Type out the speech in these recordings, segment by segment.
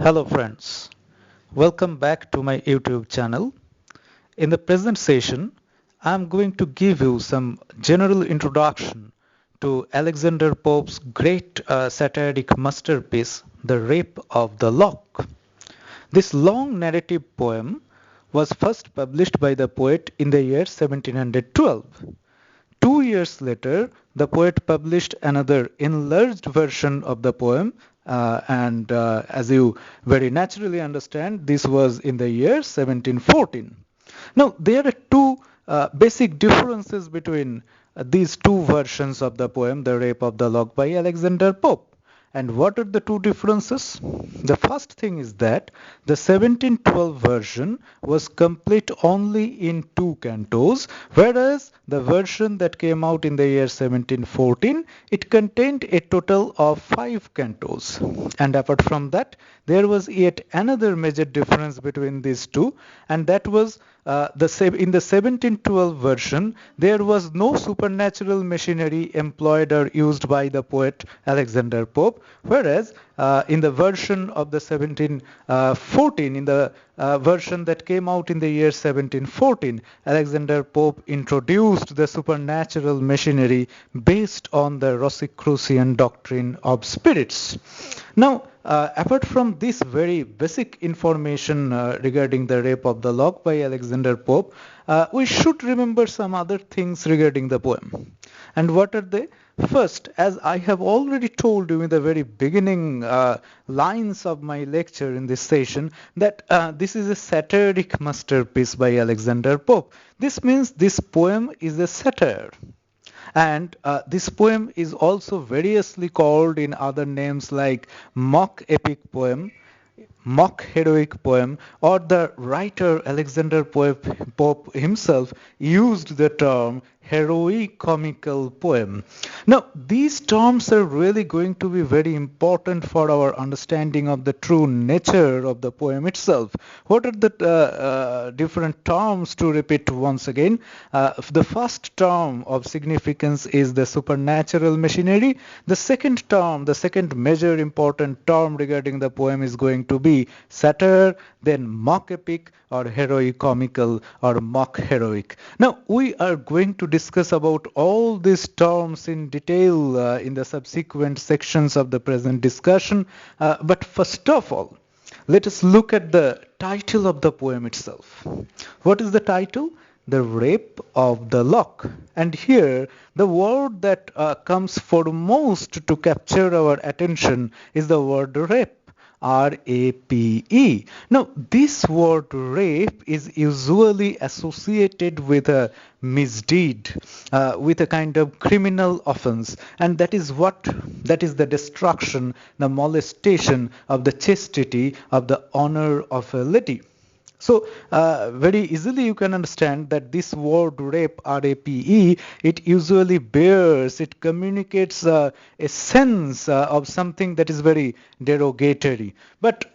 Hello friends, welcome back to my YouTube channel. In the present session, I am going to give you some general introduction to Alexander Pope's great satiric masterpiece, The Rape of the Lock. This long narrative poem was first published by the poet in the year 1712. 2 years later, the poet published another enlarged version of the poem, and as you very naturally understand, this was in the year 1714. Now, there are two basic differences between these two versions of the poem, The Rape of the Lock by Alexander Pope. And what are the two differences? The first thing is that the 1712 version was complete only in two cantos, whereas the version that came out in the year 1714, it contained a total of 5 cantos. And apart from that, there was yet another major difference between these two, and that was in the 1712 version, there was no supernatural machinery employed or used by the poet Alexander Pope, whereas in the version of the 1714, in the version that came out in the year 1714, Alexander Pope introduced the supernatural machinery based on the Rosicrucian doctrine of spirits. Now, apart from this very basic information regarding the rape of the lock by Alexander Pope, we should remember some other things regarding the poem. And what are they? First, as I have already told you in the very beginning lines of my lecture in this session, that this is a satiric masterpiece by Alexander Pope. This means this poem is a satire. And this poem is also variously called in other names like mock epic poem, mock heroic poem, or the writer Alexander Pope himself used the term heroic comical poem. Now, these terms are really going to be very important for our understanding of the true nature of the poem itself. What are the different terms to repeat once again? The first term of significance is the supernatural machinery. The second term, the second major important term regarding the poem is going to be satire, then mock epic or heroic comical or mock heroic. Now, we are going to discuss about all these terms in detail in the subsequent sections of the present discussion. But first of all, let us look at the title of the poem itself. What is the title? The Rape of the Lock. And here, the word that comes foremost to capture our attention is the word rape. R-A-P-E. Now, this word rape is usually associated with a misdeed, with a kind of criminal offense, and that is the destruction, the molestation of the chastity, of the honor of a lady. So very easily you can understand that this word rape, R-A-P-E, it usually bears, it communicates a sense of something that is very derogatory. But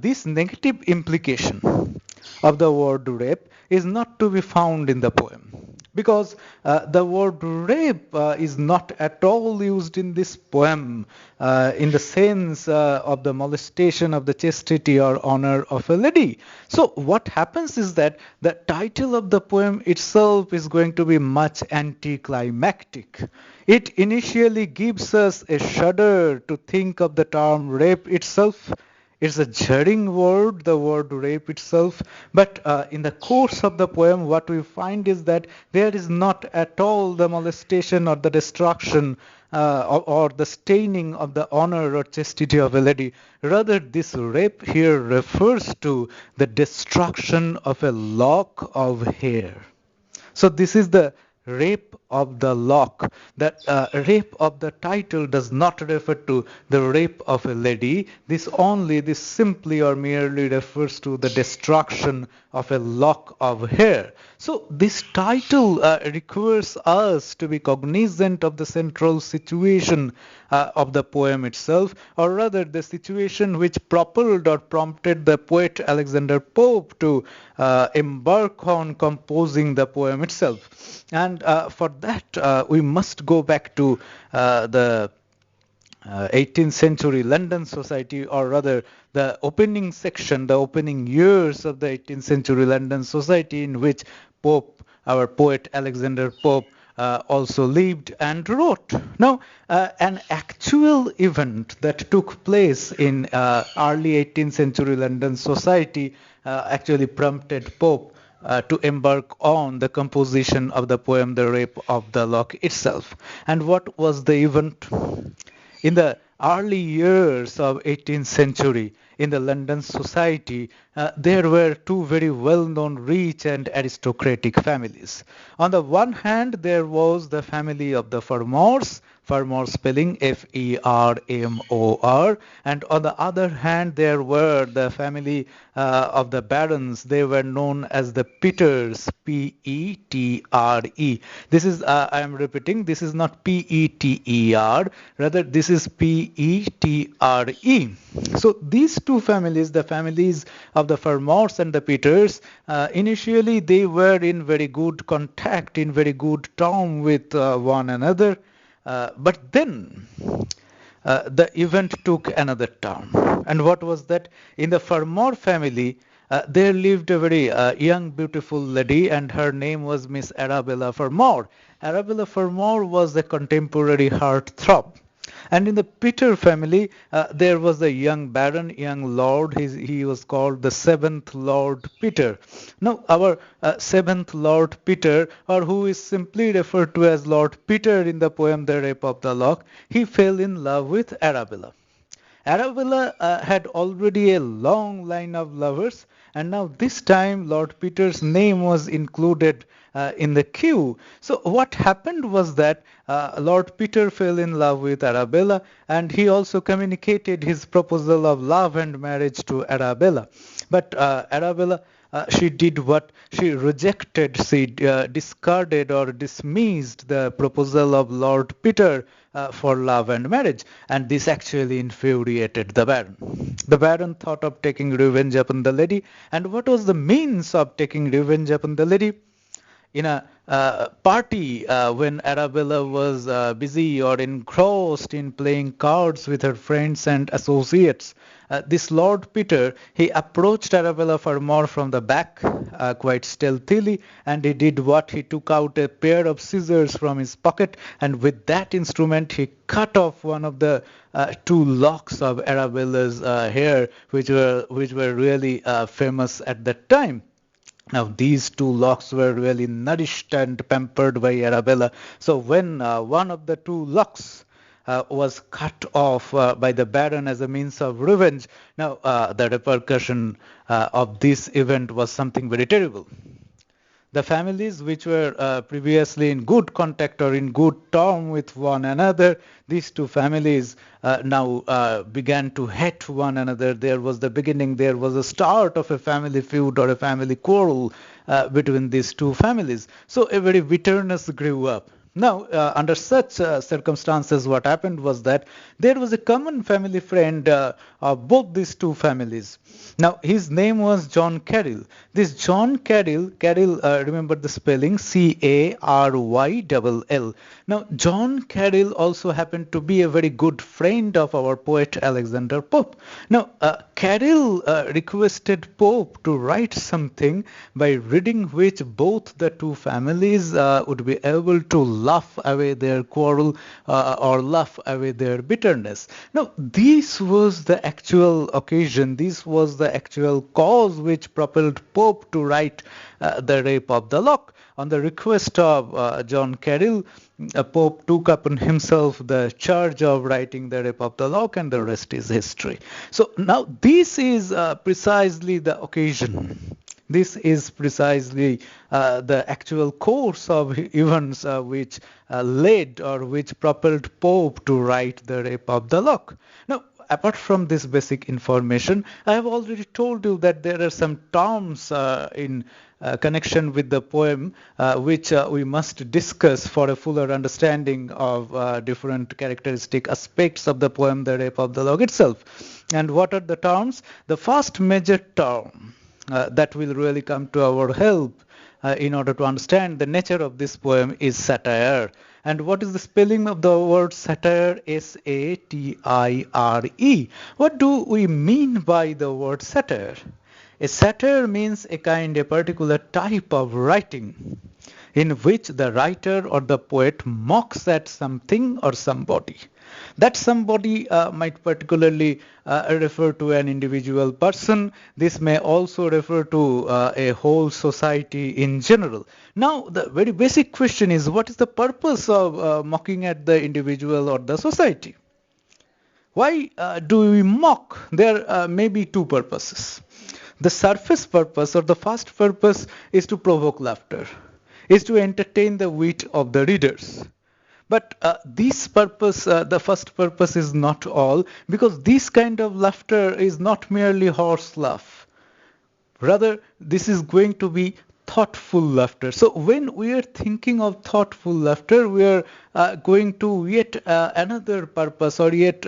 this negative implication of the word rape is not to be found in the poem, because the word rape is not at all used in this poem in the sense of the molestation of the chastity or honor of a lady. So what happens is that the title of the poem itself is going to be much anticlimactic. It initially gives us a shudder to think of the term rape itself. It's a jarring word, the word rape itself, but in the course of the poem, what we find is that there is not at all the molestation or the destruction or the staining of the honor or chastity of a lady. Rather, this rape here refers to the destruction of a lock of hair. So this is the rape of the lock. That rape of the title does not refer to the rape of a lady. This simply or merely refers to the destruction of a lock of hair. So this title requires us to be cognizant of the central situation of the poem itself, or rather the situation which propelled or prompted the poet Alexander Pope to embark on composing the poem itself. And for that, we must go back to the 18th century London society, or rather the opening section, the opening years of the 18th century London society, in which our poet Alexander Pope also lived and wrote. Now, an actual event that took place in early 18th century London society actually prompted Pope to embark on the composition of the poem The Rape of the Lock itself. And what was the event? In the early years of 18th century, in the London society, there were two very well-known rich and aristocratic families. On the one hand, there was the family of the Fermors, Fermor spelling Fermor, and on the other hand, there were the family of the barons. They were known as the Peters, Petre. This is, I am repeating, this is not Peter, rather this is Petre. So these two families, the families of the Fermors and the Peters, initially they were in very good contact, in very good term with one another. But then the event took another turn. And what was that? In the Fermor family, there lived a very young, beautiful lady, and her name was Miss Arabella Fermor. Arabella Fermor was a contemporary heartthrob. And in the Peter family, there was a young baron, young lord. He was called the seventh Lord Peter. Now, our seventh Lord Peter, or who is simply referred to as Lord Peter in the poem The Rape of the Lock, he fell in love with Arabella. Arabella had already a long line of lovers, and now this time Lord Peter's name was included in the queue. So what happened was that Lord Peter fell in love with Arabella, and he also communicated his proposal of love and marriage to Arabella. But Arabella, she did what? She rejected, she discarded or dismissed the proposal of Lord Peter for love and marriage, and this actually infuriated the baron. The baron thought of taking revenge upon the lady, and what was the means of taking revenge upon the lady? In a party when Arabella was busy or engrossed in playing cards with her friends and associates, this Lord Peter, he approached Arabella Fermor from the back quite stealthily, and he did what? He took out a pair of scissors from his pocket, and with that instrument he cut off one of the two locks of Arabella's hair, which were really famous at that time. Now, these two locks were really nourished and pampered by Arabella. So when one of the two locks was cut off by the baron as a means of revenge, now the repercussion of this event was something very terrible. The families which were previously in good contact or in good term with one another, these two families now began to hate one another. There was the beginning, there was a start of a family feud or a family quarrel between these two families. So a very bitterness grew up. Now, under such circumstances, what happened was that there was a common family friend of both these two families. Now, his name was John Caryll. This John Caryll, remember the spelling, Caryll. Now, John Caryll also happened to be a very good friend of our poet Alexander Pope. Now, Caryll requested Pope to write something by reading which both the two families would be able to laugh away their quarrel or laugh away their bitterness. Now, this was the actual occasion, this was the actual cause which propelled Pope to write The Rape of the Lock. On the request of John Caryll, Pope took upon himself the charge of writing The Rape of the Lock, and the rest is history. So now this is precisely the occasion. This is precisely the actual course of events which led or which propelled Pope to write The Rape of the Lock. Now, apart from this basic information, I have already told you that there are some terms in connection with the poem which we must discuss for a fuller understanding of different characteristic aspects of the poem The Rape of the Lock itself. And what are the terms? The first major term that will really come to our help in order to understand the nature of this poem is satire. And what is the spelling of the word satire? S-A-T-I-R-E. What do we mean by the word satire? A satire means a particular type of writing in which the writer or the poet mocks at something or somebody. That somebody might particularly refer to an individual person. This may also refer to a whole society in general. Now, the very basic question is, what is the purpose of mocking at the individual or the society? Why do we mock? There may be two purposes. The surface purpose or the first purpose is to provoke laughter, is to entertain the wit of the readers. But this purpose, the first purpose is not all, because this kind of laughter is not merely horse laugh. Rather, this is going to be thoughtful laughter. So when we are thinking of thoughtful laughter, we are going to yet another purpose, or yet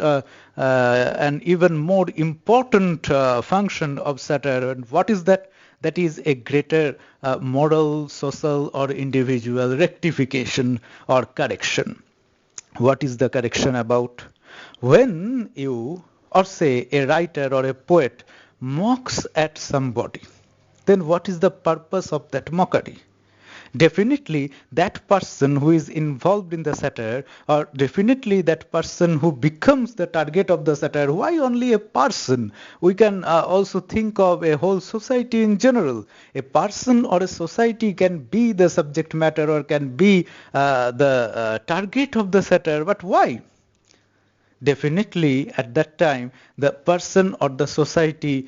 an even more important function of satire. And what is that? That is a greater moral, social, or individual rectification or correction. What is the correction about? When you, or say a writer or a poet, mocks at somebody, then what is the purpose of that mockery? Definitely that person who is involved in the satire, or definitely that person who becomes the target of the satire. Why only a person? We can also think of a whole society in general. A person or a society can be the subject matter, or can be the target of the satire. But why? Definitely at that time the person or the society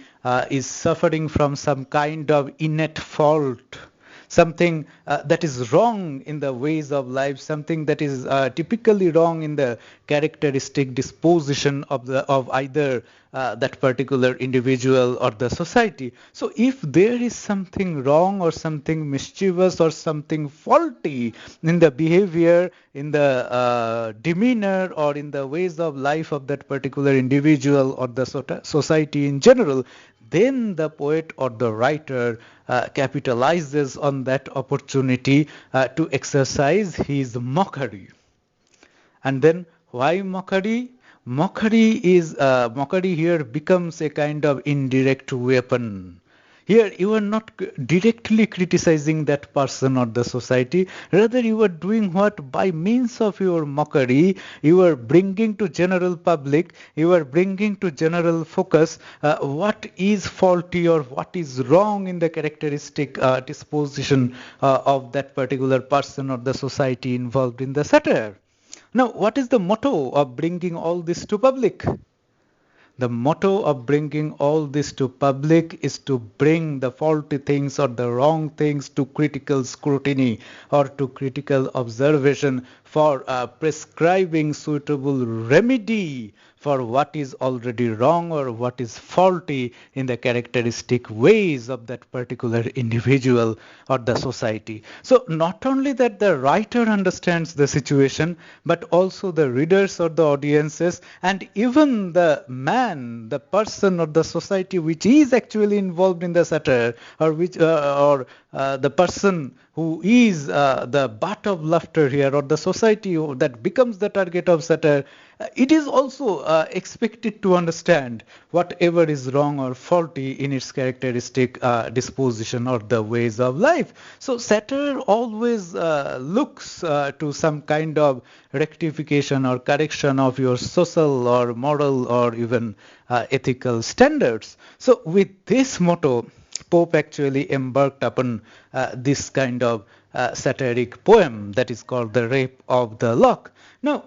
is suffering from some kind of innate fault, something that is wrong in the ways of life, something that is typically wrong in the characteristic disposition of either that particular individual or the society. So if there is something wrong or something mischievous or something faulty in the behavior, in the demeanor, or in the ways of life of that particular individual or the society in general, then the poet or the writer capitalizes on that opportunity to exercise his mockery. And then why mockery? Mockery here becomes a kind of indirect weapon. Here you are not directly criticizing that person or the society. Rather, you are doing what? By means of your mockery, you are bringing to general public, you are bringing to general focus what is faulty or what is wrong in the characteristic disposition of that particular person or the society involved in the satire. Now, what is the motto of bringing all this to public? The motto of bringing all this to public is to bring the faulty things or the wrong things to critical scrutiny or to critical observation, for prescribing suitable remedy for what is already wrong or what is faulty in the characteristic ways of that particular individual or the society. So not only that the writer understands the situation, but also the readers or the audiences, and even the man, the person or the society which is actually involved in the satire, or the person who is the butt of laughter here, or the society that becomes the target of satire, it is also expected to understand whatever is wrong or faulty in its characteristic disposition or the ways of life. So satire always looks to some kind of rectification or correction of your social or moral or even ethical standards. So with this motto, Pope actually embarked upon this kind of satiric poem that is called The Rape of the Lock. Now,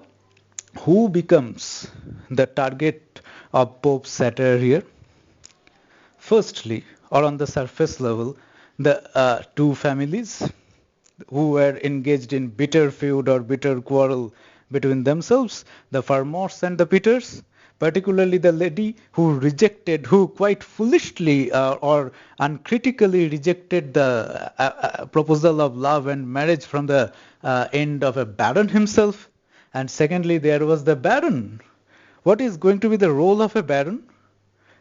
who becomes the target of Pope's satire here? Firstly, or on the surface level, the two families who were engaged in bitter feud or bitter quarrel between themselves, the Farmers and the Peters, particularly the lady who quite foolishly or uncritically rejected the proposal of love and marriage from the end of a baron himself. And secondly, there was the baron. What is going to be the role of a baron?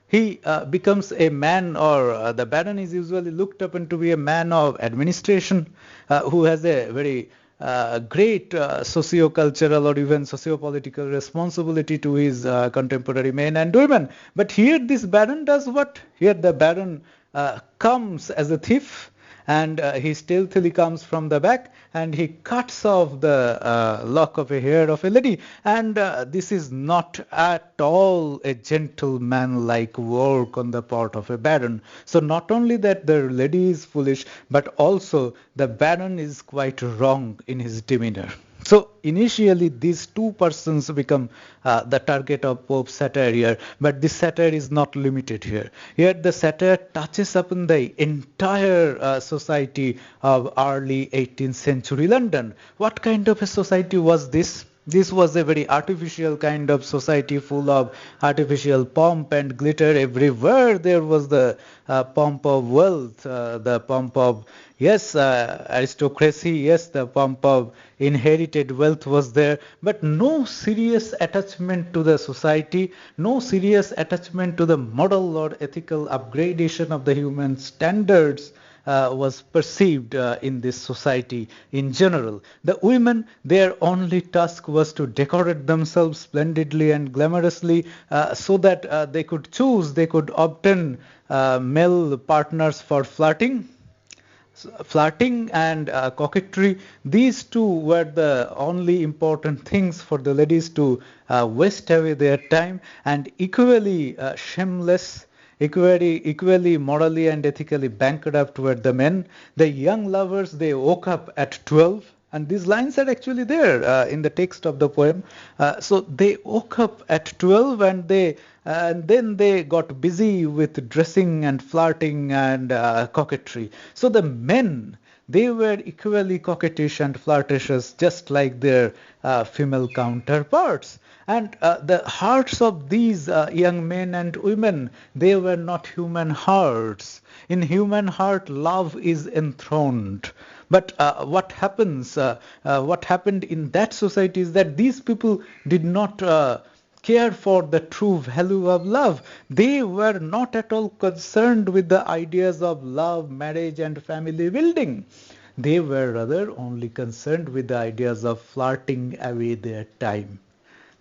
He becomes a man, or the baron is usually looked upon to be a man of administration, who has a very great socio-cultural or even socio-political responsibility to his contemporary men and women. But here this baron does what? Here the baron comes as a thief, and he stealthily comes from the back and he cuts off the lock of a hair of a lady. And this is not at all a gentleman-like work on the part of a baron. So not only that the lady is foolish, but also the baron is quite wrong in his demeanor. So initially these two persons become the target of Pope's satire here, but this satire is not limited here. Here the satire touches upon the entire society of early 18th century London. What kind of a society was this? This was a very artificial kind of society, full of artificial pomp and glitter. Everywhere there was the pomp of wealth, the pomp of, yes, aristocracy, yes, the pomp of inherited wealth was there, but no serious attachment to the society, no serious attachment to the moral or ethical upgradation of the human standards was perceived in this society in general. The women, their only task was to decorate themselves splendidly and glamorously so that they could choose, they could obtain male partners for flirting. Flirting and coquetry, these two were the only important things for the ladies to waste away their time, and equally shameless, equally morally and ethically bankrupt were the men. The young lovers, they woke up at 12, and these lines are actually there in the text of the poem. So they woke up at 12 and then they got busy with dressing and flirting and coquetry. So the men, they were equally coquettish and flirtatious, just like their female counterparts. And the hearts of these young men and women, they were not human hearts. In human heart, love is enthroned. But what happened in that society is that these people did not care for the true value of love. They were not at all concerned with the ideas of love, marriage, and family building. They were rather only concerned with the ideas of flirting away their time.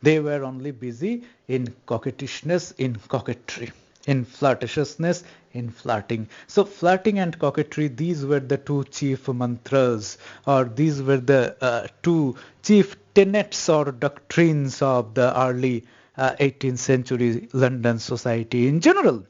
They were only busy in coquettishness, in coquetry, in flirtatiousness, in flirting. So flirting and coquetry, these were the two chief mantras, or these were the two chief tenets or doctrines of the early 18th century London society in general.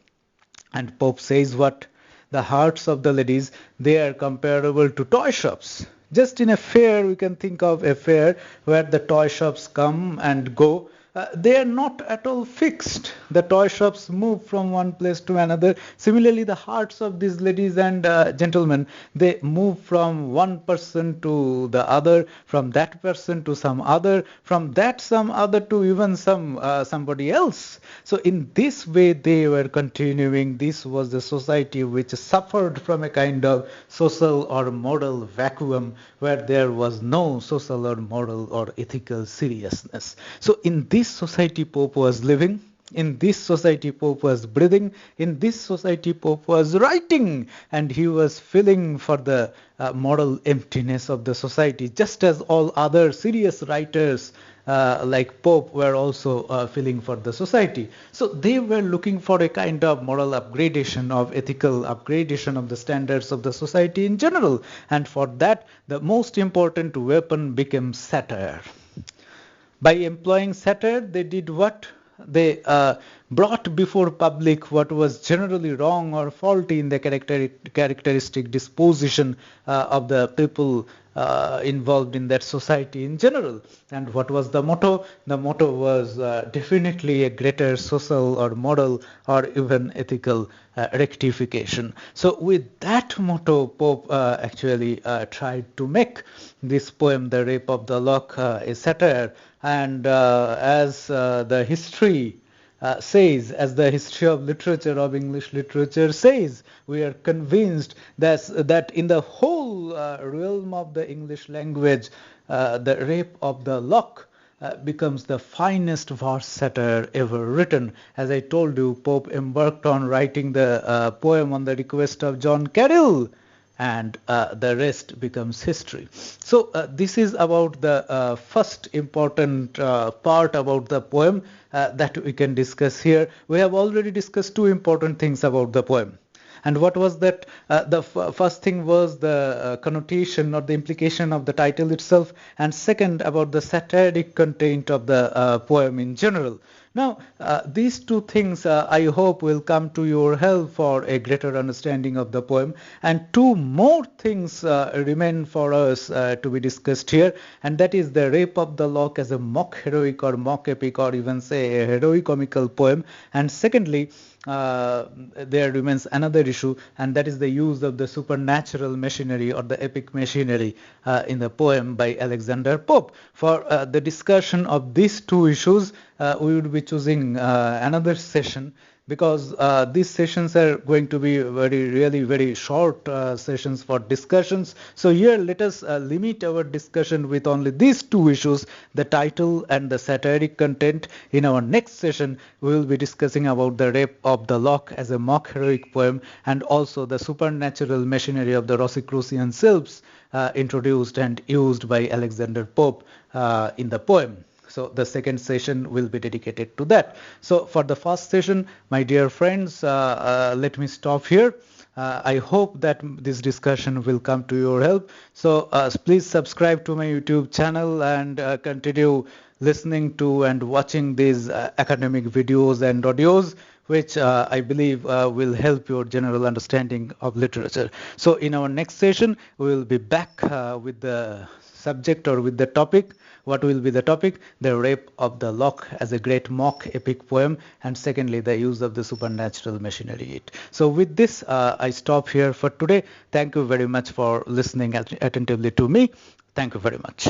And Pope says what? The hearts of the ladies, they are comparable to toy shops. Just in a fair, we can think of a fair where the toy shops come and go. They are not at all fixed. The toy shops move from one place to another. Similarly, the hearts of these ladies and gentlemen, they move from one person to the other, from that person to some other, from that some other to even somebody else. So in this way, they were continuing. This was the society which suffered from a kind of social or moral vacuum where there was no social or moral or ethical seriousness. So in this society Pope was living, in this society Pope was breathing, in this society Pope was writing, and he was feeling for the moral emptiness of the society, just as all other serious writers like Pope were also feeling for the society. So they were looking for a kind of moral upgradation, of ethical upgradation of the standards of the society in general, and for that the most important weapon became satire. By employing satire, they did what? They brought before public what was generally wrong or faulty in the characteristic disposition of the people involved in that society in general. And what was the motto? The motto was definitely a greater social or moral or even ethical rectification. So with that motto, Pope actually tried to make this poem, The Rape of the Lock, a satire. And as the history says, as the history of literature, of English literature says, we are convinced that in the whole realm of the English language, the Rape of the Lock becomes the finest verse satire ever written. As I told you, Pope embarked on writing the poem on the request of John Carroll. and the rest becomes history. So this is about the first important part about the poem that we can discuss here. We have already discussed two important things about the poem. And what was that? The first thing was the connotation or the implication of the title itself, and second about the satiric content of the poem in general. Now, these two things I hope will come to your help for a greater understanding of the poem. And two more things remain for us to be discussed here, and that is the Rape of the Lock as a mock heroic or mock epic or even say a heroic comical poem. And secondly, there remains another issue, and that is the use of the supernatural machinery or the epic machinery in the poem by Alexander Pope. For the discussion of these two issues, we would be choosing another session, because these sessions are going to be really very short sessions for discussions. So here let us limit our discussion with only these two issues, the title and the satiric content. In our next session, we will be discussing about the Rape of the Lock as a mock heroic poem, and also the supernatural machinery of the Rosicrucian sylphs introduced and used by Alexander Pope in the poem. So the second session will be dedicated to that. So for the first session, my dear friends, let me stop here. I hope that this discussion will come to your help. So please subscribe to my YouTube channel and continue listening to and watching these academic videos and audios, which I believe will help your general understanding of literature. So in our next session, we will be back with the subject or with the topic. What will be the topic? The Rape of the Lock as a great mock epic poem, and secondly, the use of the supernatural machinery. So with this, I stop here for today. Thank you very much for listening attentively to me. Thank you very much.